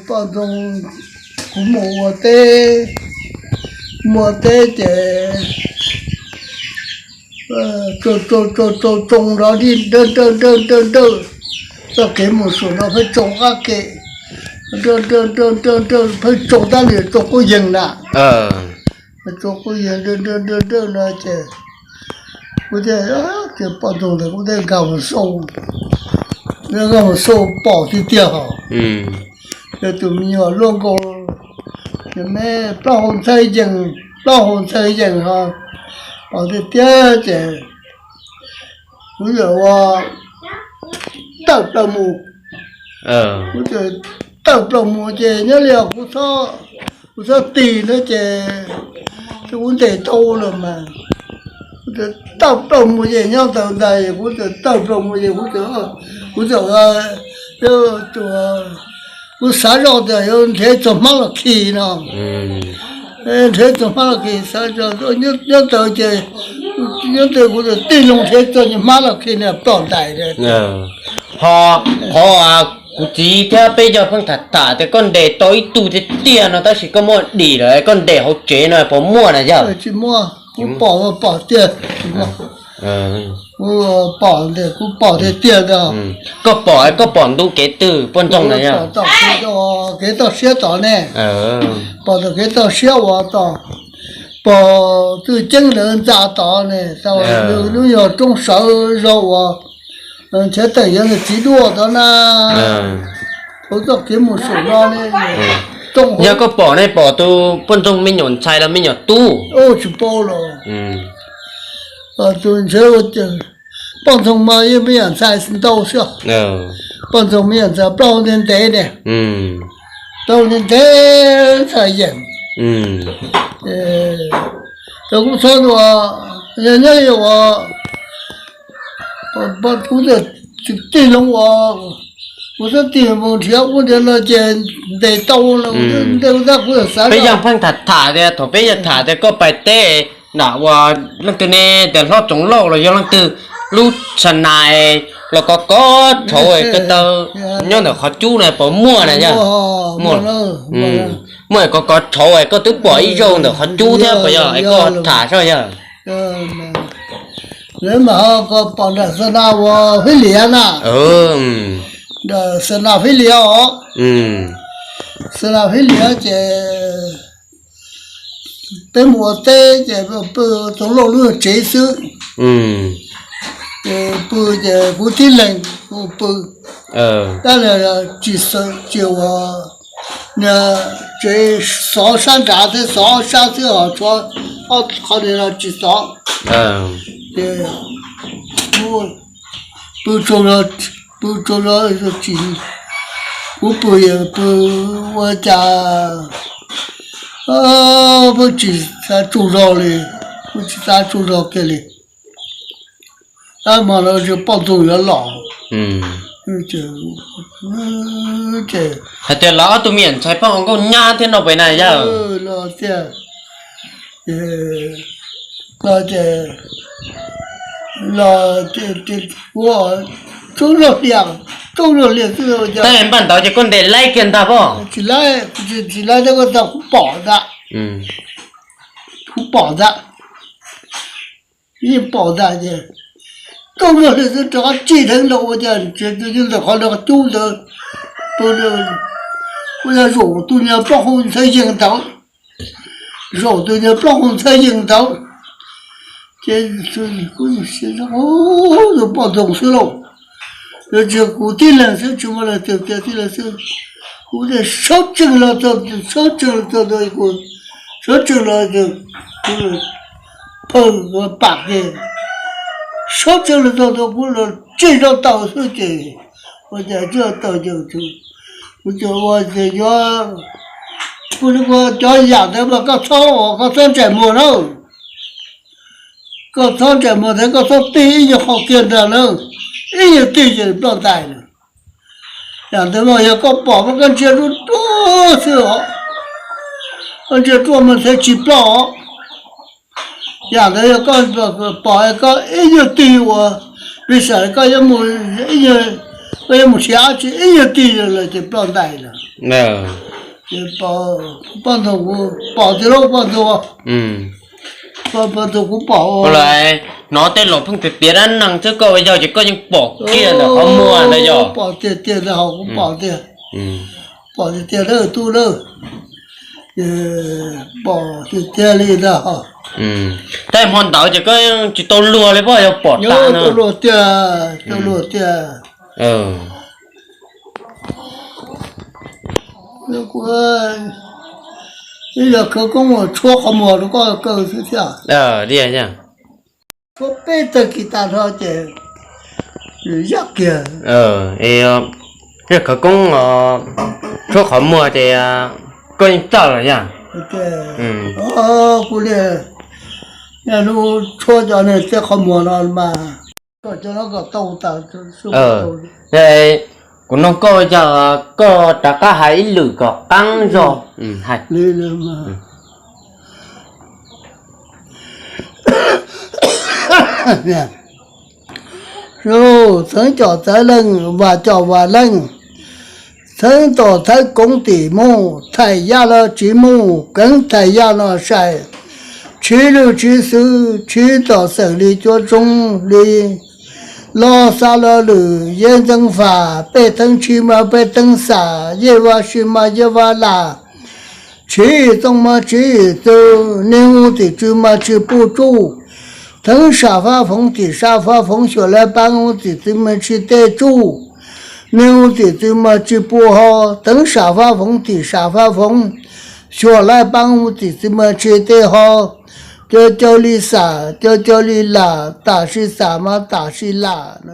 帮中古莫得的，种着的等，到给木说了会种下给，会种到你种不赢了，种不赢等了这，我这帮中的我在干我收，那个我收包的点好，这都没有弄过。你们老红菜茎哈，把这点子，我有我到木，我就到木这那了，我说地那这我得多了嘛，我就到木这要到的，我就到木这我就我啥着的，有人才怎么了去呢？才怎么了去？啥着的？你到这，你到我这地龙才做你妈了去呢，不带的。họ cụ chỉ theo bây giờ phong thả thì con để tối tụ thì tiền nó ta chỉ có mua đi rồi con để hậu chế nó bỏ mua này chứ. Chỉ mua, cũng bỏ tiền. Bỏ để tiền đó. Có bỏ đủ cái từ quan trọng này nhá. Cái đó xe đó nè. Bỏ được cái đó xe vào đó. Bỏ từ chân lên ra đó nè. Sau lúc giờ trong sở rồi chế tự nhiên là chỉ đua đó là. Tôi cho kiếm một số đó nè. Giờ có bỏ này bỏ tu quan trọng mình nhổn xài là mình nhổn tu. Chỉ bỏ rồi. Tôi chế帮助嘛也没人在是到少，帮助没人在到年代的，到年代才赢，这我说的人家有把我的这种我说地方条我的那件得到了，我那我啥？bây giờ phăng thả thì thôi bây giờ thả thì có bài tê nào và lần từ này để nó trống lâu rồi do lần từ lúc sân này là có thôi cái tờ nhớ là khó chú này bỏ mua này nhá mua có thôi có tức bỏ ít rồi được khó chú thế bây giờ ấy có thả sao nhá nếu mà có bỏ ra sân nào phải liền à đó sân nào phải liền sân nào phải liền chứ tới mùa tết chứ bữa trong lò lửa chế sứ bữa chứ bữa thiên lệnh bữa đó là chỉ sợ chiều nhà chế sáu sáng trả thế sáu sáng thế họ để là chỉ sáu bữa trông là chỉ bữa cha bữa chỉ ta trông rau này bữa chỉ ta trông rau cái này mà nó就帮助人老thế thì lão tụi miền sai phong có nhá thế nào vậy này chứ nó我种了两之后就。但人办到就跟得来跟他不？起来那个叫胡包子。胡包子，一包子的。种了的是这个鸡成了，我讲这就是好那个种的，都是我要肉都要保护才引导，肉都要保护才引导。这我现在都不懂事了，这古代人是怎么了？这了是，我这少挣了一个，少挣了碰我八个，少挣了都不能这着到手的，我这到我这要不是我叫养的嘛，搞操这么了。搞操这么的，搞操对就好简单了，一对就不带了。养的嘛也搞宝宝跟接触多少，而且专门才去宝，养的也搞这个宝也搞一就对我，为啥搞也没一 bây một xíu chỉ ít giờ đi rồi là chỉ bao đại là ờ chỉ bao đầu bao thì đâu bao đầu bao đầu cũng bao lại nó tên lộc phong thực tiễn ăn năng chứ cô bây giờ chỉ có những bỏ kia là không mua này rồi bỏ tiền là họ cũng bỏ tiền ừ bỏ tiền đó tu đó bỏ tiền đi là họ ừ thế hoàn tảo chỉ có chỉ tôi lùa lấy bao giờ bỏ ta nhớ nữa tôi lùa tiền ờ nếu có bây giờ cứ có một chỗ không một nó có cơ thứ thế đi à có bé tự kỳ ta thôi chứ giặc kìa cái khởi công số khỏi mua thì có những tờ rồi nha cô này nhà nó cho cho nên sẽ không mua nó mà cho nó có tàu ta đây cũng nó có giờ có tất cả hai lử có tăng rồi hay lên mà rồi thằng trò tới lưng và trò và lưng thằng trò thấy công tỷ mô thầy gia là chỉ mô cứng thầy gia là sai chỉ lưu chỉ sư chỉ tỏ xử lý cho trung lý lo xa lo lử yên dân phà bê thân chi mà bê thân xả yê va shi mà yê va là chỉ tông mà chỉ từ nếu thì chứ mà chỉ bù trụ thằng沙发风底沙发风学来办公地怎么去带住nếu thì tôi mà chỉ bù họ等沙发风底沙发风学来办公地怎么去带họ cho lý xả cho lý là ta sĩ xả mà ta sĩ là nó